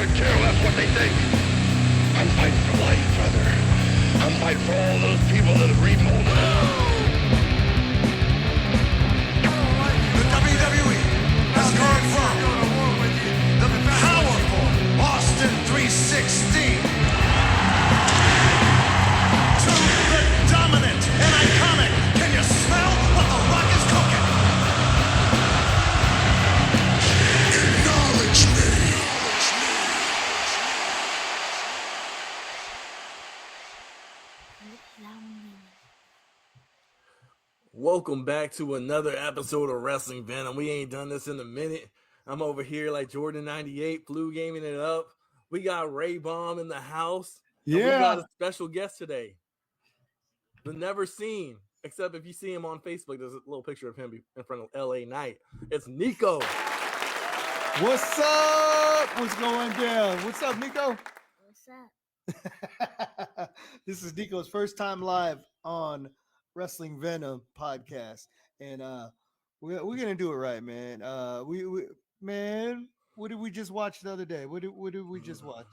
could care less what they think. I'm fighting for life, brother. I'm fighting for all those people that have remolded it. The WWE has confirmed the powerful Austin 316 to the dominant and iconic. Can you smell what the Rock is cooking? Acknowledge me. Welcome back to another episode of Wrestling Venom. We ain't done this in a minute. I'm over here like Jordan 98, flu gaming it up. We got RayBomb in the house. Yeah. We got a special guest today. The never seen, except if you see him on Facebook, there's a little picture of him in front of LA Knight. It's Niko. What's up? What's going down? What's up, Niko? What's up? This is Niko's first time live on Wrestling Venom podcast, and we're gonna do it right, man. Man, what did we just watch the other day? What did we just watch?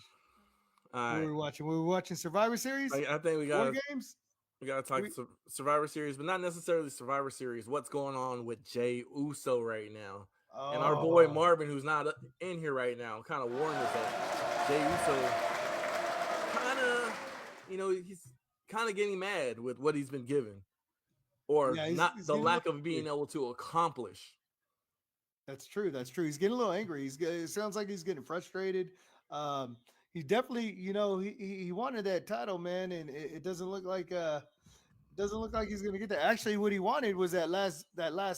All What were we watching? We were watching Survivor Series. I think we War got games. we got to talk Survivor Series, but not necessarily Survivor Series. What's going on with Jey Uso right now? And our boy Marvin, who's not in here right now, kind of warned us that Jey Uso kind of, he's kind of getting mad with what he's been given, or he's the lack of being able to accomplish. That's true. That's true. He's getting a little angry. It sounds like he's getting frustrated. He definitely, he wanted that title, man, and it doesn't look like he's gonna get that. Actually, what he wanted was that last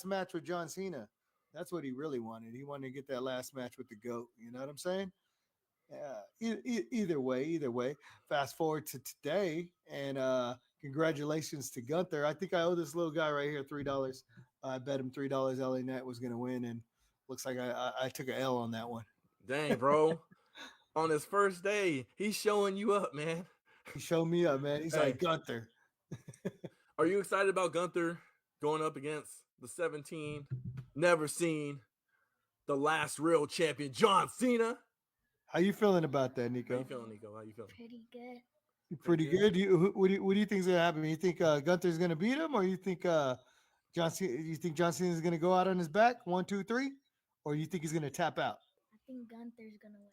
match with John Cena. That's what he really wanted. He wanted to get that last match with the GOAT. You know what I'm saying? Yeah. Either way. Fast forward to today, and congratulations to Gunther. I think I owe this little guy right here $3. I bet him $3 LA Knight was gonna win, and looks like I took a L on that one. Dang, bro. On his first day, he's showing you up, man. He showed me up, man. He's like, Gunther. Are you excited about Gunther going up against the 17, never seen, the last real champion, John Cena? How you feeling about that, Niko? How you feeling, Niko? How you feeling? Pretty good. Pretty good. What do you think is gonna happen? You think Gunther's gonna beat him, or you think John Cena is gonna go out on his back 1, 2, 3, or you think he's gonna tap out? I think Gunther's gonna win.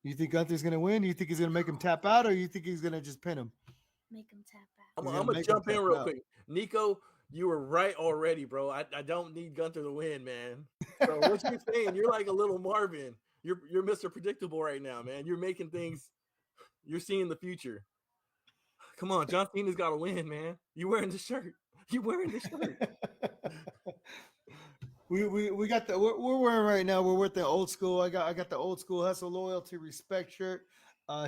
You think Gunther's gonna win? You think he's gonna make him tap out, or you think he's gonna just pin him? Make him tap out. I'm gonna jump in real quick. Niko, you were right already, bro. I don't need Gunther to win, man. So what you're saying, you're like a little Marvin. You're Mr. Predictable right now, man. You're making things. You're seeing the future. Come on, John Cena's got to win, man. You wearing the shirt? We got we're wearing right now. We're with the old school. I got the old school hustle, loyalty, respect shirt.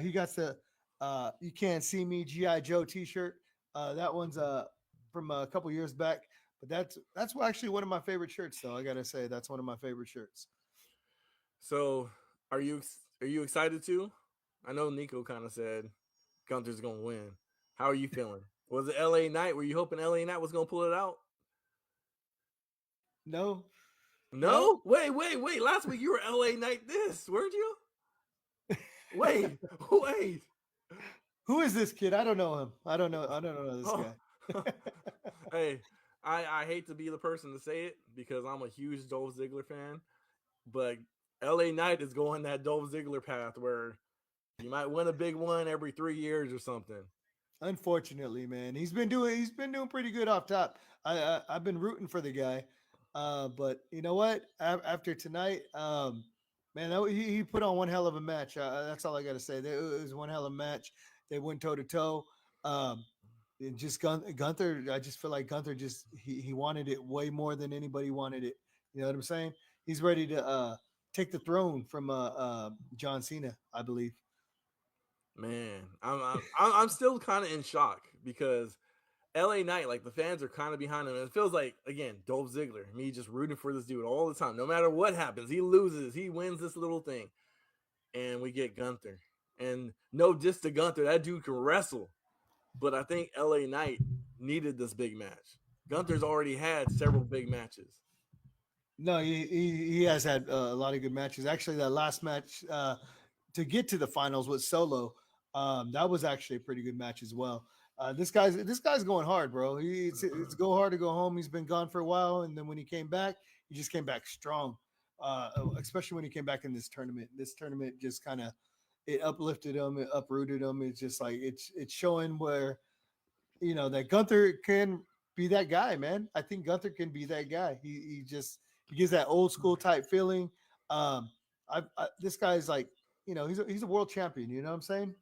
He got the you can't see me G.I. Joe t-shirt. That one's from a couple years back, but that's actually one of my favorite shirts, though. I gotta say that's one of my favorite shirts. So are you excited too? I know Niko kind of said Gunther's gonna win. How are you feeling? Was it LA Knight? Were you hoping LA Knight was gonna pull it out? No. Wait. Last week you were LA Knight weren't you? Wait. Who is this kid? I don't know him. I don't know this guy. Hey, I hate to be the person to say it because I'm a huge Dolph Ziggler fan, but LA Knight is going that Dolph Ziggler path where you might win a big one every 3 years or something. Unfortunately, man, he's been doing pretty good off top. I've been rooting for the guy, but you know what? After tonight, man, he put on one hell of a match. That's all I got to say. It was one hell of a match. They went toe to toe. Just Gunther. I just feel like Gunther he wanted it way more than anybody wanted it. You know what I'm saying? He's ready to take the throne from John Cena, I believe. Man, I'm still kind of in shock because LA Knight, like the fans are kind of behind him. And it feels like, again, Dolph Ziggler, me just rooting for this dude all the time. No matter what happens, he loses, he wins this little thing. And we get Gunther. And no diss to Gunther, that dude can wrestle. But I think LA Knight needed this big match. Gunther's already had several big matches. No, he has had a lot of good matches. Actually, that last match to get to the finals with Solo. That was actually a pretty good match as well. This guy's going hard, bro. It's go hard to go home. He's been gone for a while, and then when he came back, he just came back strong. Especially when he came back in this tournament. This tournament just kind of it uplifted him, it uprooted him. It's just like it's showing where that Gunther can be that guy, man. I think Gunther can be that guy. He gives that old school type feeling. This guy's like he's a world champion. You know what I'm saying?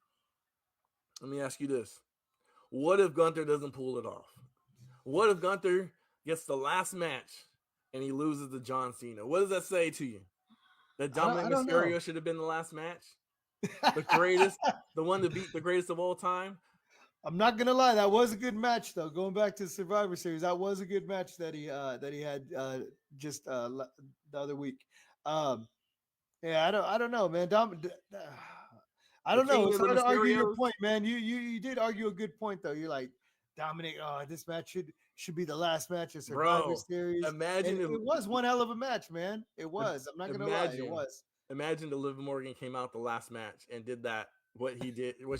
Let me ask you this: what if Gunther doesn't pull it off? What if Gunther gets the last match and he loses to John Cena? What does that say to you? That Dominic Mysterio should have been the last match? The greatest, the one to beat the greatest of all time? I'm not gonna lie, that was a good match though. Going back to Survivor Series, that was a good match that he had just the other week. Yeah, I don't know, man. I don't know. It's hard to argue your point, man. You did argue a good point though. You're like, Dominic, this match should be the last match of Survivor Series. Imagine it was one hell of a match, man. It was. I'm not gonna lie, it was. Imagine if Liv Morgan came out the last match and did what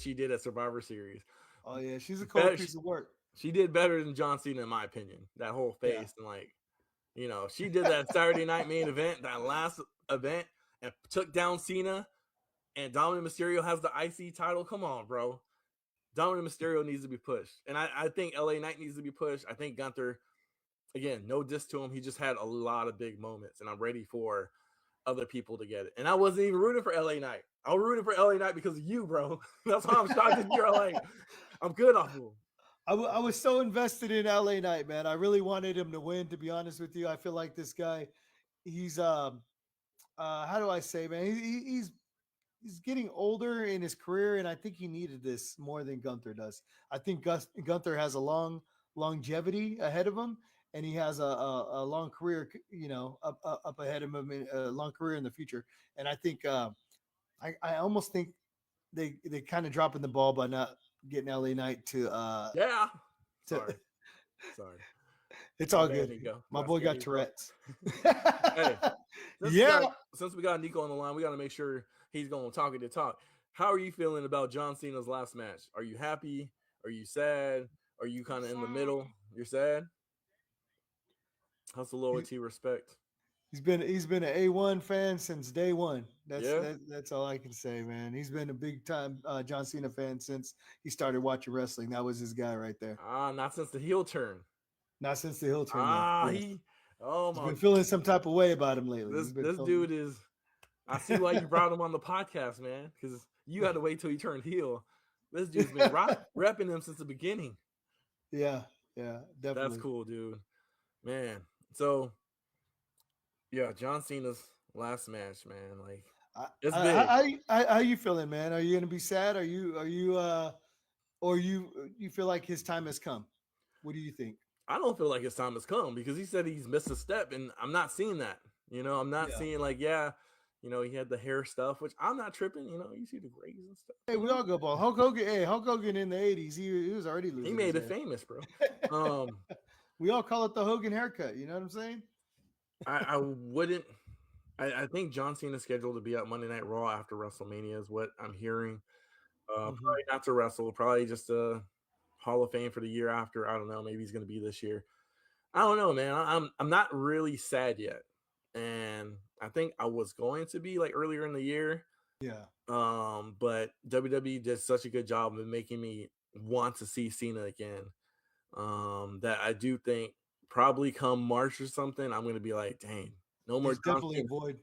she did at Survivor Series. Oh yeah, she's a cold piece of work. She did better than John Cena, in my opinion. That whole face and she did that Saturday night main event, that last event, and took down Cena. And Dominic Mysterio has the IC title. Come on, bro. Dominic Mysterio needs to be pushed. And I think LA Knight needs to be pushed. I think Gunther, again, no diss to him. He just had a lot of big moments. And I'm ready for other people to get it. And I wasn't even rooting for LA Knight. I was rooting for LA Knight because of you, bro. That's why I'm shocked that you're like, I'm good off of him. I was so invested in LA Knight, man. I really wanted him to win, to be honest with you. I feel like this guy, he's how do I say, man? He's getting older in his career, and I think he needed this more than Gunther does. I think Gunther has a longevity ahead of him, and he has a long career, up ahead of him, a long career in the future. And I think I almost think they kind of dropping the ball by not getting LA Knight to Sorry. It's all good. My boy got Tourette's. Hey, since we got Niko on the line, we got to make sure he's going to talk. How are you feeling about John Cena's last match? Are you happy? Are you sad? Are you kind of in the middle? You're sad? How's the loyalty, respect? He's been an A1 fan since day one. That's all I can say, man. He's been a big time John Cena fan since he started watching wrestling. That was his guy right there. Not since the heel turn. Not since the heel turn. He's been feeling some type of way about him lately. This dude is. I see why you brought him on the podcast, man. Because you had to wait till he turned heel. This dude's been repping him since the beginning. Yeah, definitely. That's cool, dude. Man, so yeah, John Cena's last match, man. Like, it's big. How you feeling, man? Are you gonna be sad? Are you or you feel like his time has come? What do you think? I don't feel like his time has come because he said he's missed a step, and I'm not seeing that. I'm not seeing like, he had the hair stuff, which I'm not tripping. You see the grays and stuff. Hey, we all go bald. Hulk Hogan in the 80s, he was already losing. He made it famous, bro. We all call it the Hogan haircut. You know what I'm saying? I wouldn't. I think John Cena's scheduled to be at Monday Night Raw after WrestleMania is what I'm hearing. Probably not to wrestle. Probably just a Hall of Fame for the year after. I don't know. Maybe he's going to be this year. I don't know, man. I'm not really sad yet. And I think I was going to be like earlier in the year. Yeah. But WWE did such a good job of making me want to see Cena again. That I do think probably come March or something, I'm gonna be like, dang, no more John definitely Cena. avoid.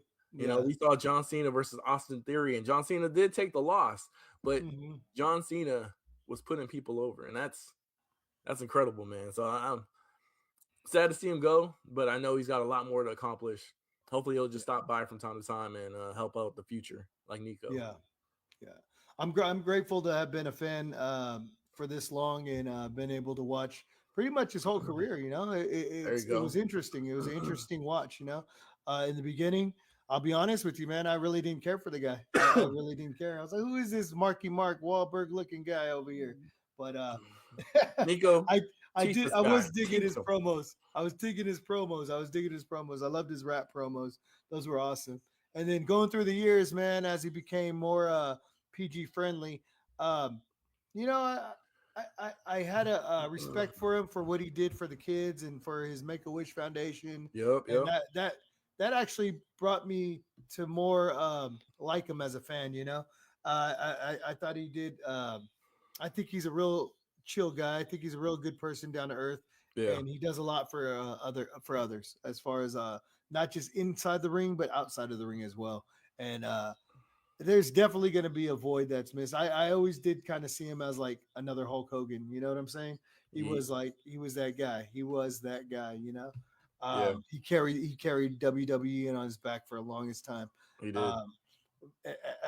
We saw John Cena versus Austin Theory, and John Cena did take the loss, but John Cena was putting people over, and that's incredible, man. So I'm sad to see him go, but I know he's got a lot more to accomplish. Hopefully he'll just stop by from time to time and help out the future like Niko. Yeah. I'm grateful to have been a fan for this long and been able to watch pretty much his whole career. It was interesting. It was an interesting watch. In the beginning, I'll be honest with you, man. I really didn't care for the guy. I really didn't care. I was like, who is this Marky Mark Wahlberg looking guy over here? But Niko, I was digging his promos. I was digging his promos. I loved his rap promos. Those were awesome. And then going through the years, man, as he became more PG friendly, um, you know, I had a respect for him for what he did for the kids and for his Make a Wish Foundation, Yep, and yep. that actually brought me to more like him as a fan. You know, I thought he did. I think he's a real chill guy. I think he's a real good person, down to earth, Yeah. and he does a lot for others as far as not just inside the ring but outside of the ring as well. And there's definitely going to be a void that's missed. I always did kind of see him as like another Hulk Hogan. You know what I'm saying? Ye- He was that guy. He was that guy. You know, Yeah, he carried WWE in on his back for the longest time. he did. Um,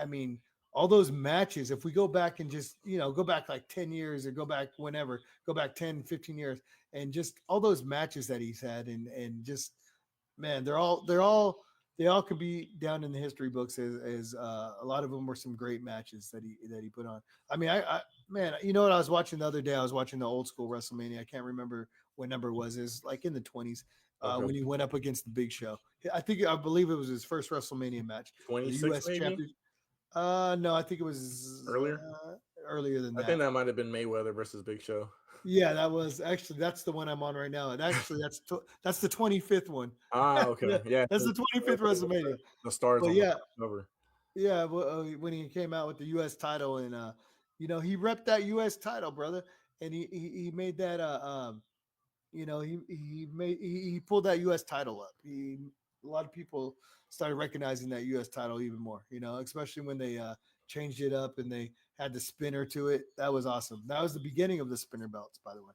I mean, all those matches, if we go back and just, go back like 10 years or go back whenever, go back 10, 15 years, and just all those matches that he's had, and just, man, they all could be down in the history books as a lot of them were some great matches that he put on. I mean, man, you know what I was watching the other day? I was watching the old school WrestleMania. I can't remember what number it was. It was like in the 20s Okay. when he went up against the Big Show. I believe it was his first WrestleMania match for the 26 U.S. maybe champion. No, I think it was earlier. earlier than I that. think that might have been Mayweather versus Big Show. Yeah, that was actually that's the one I'm on right now, and actually that's the 25th one. Ah, Yeah, okay, yeah. that's the 25th WrestleMania. The stars But on the yeah, cover. yeah, when he came out with the U.S. title, and he repped that U.S. title, brother, and he made that he pulled that U.S. title up. A lot of people started recognizing that U.S. title even more. Especially when they changed it up and they had the spinner to it. That was awesome. That was the beginning of the spinner belts, by the way.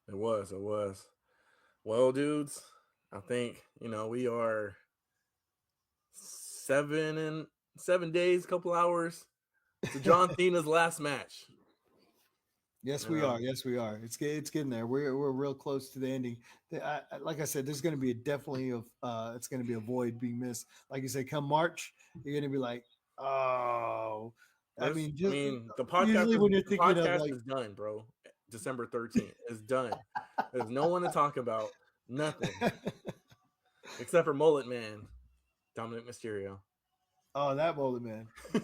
It was. It was. Well, dudes, I think we are 7 days, couple hours to John Cena's last match. Yes, You we know, are. Yes, we are. It's getting there. We're real close to the ending. Like I said, there's going to be it's going to be a void being missed. Like you said, come March, you're going to be like, oh, I There's, mean, I just mean, the podcast usually is when you're the thinking of podcast like, is done, bro. December 13th is done. There's no one to talk about. Nothing except for Mullet Man, Dominic Mysterio. oh, that moment, man. I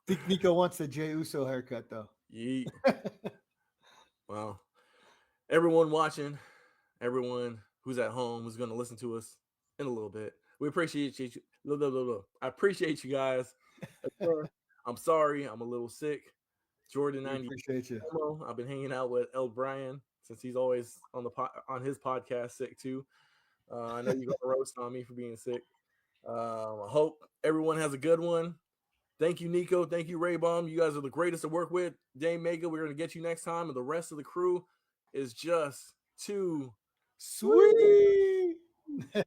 think Niko wants the Jey Uso haircut though. Yeet. Well, everyone watching, everyone who's at home, who's going to listen to us in a little bit, we appreciate you. I appreciate you guys. I'm sorry, I'm a little sick. Jordan We 90. appreciate you. I've been hanging out with El Brian since he's always on his podcast sick too. I know you're gonna roast on me for being sick. I hope everyone has a good one. Thank you, Niko. Thank you, RayBomb. You guys are the greatest to work with. Dame Mega, we're gonna get you next time, and the rest of the crew is just too sweet. Sweet.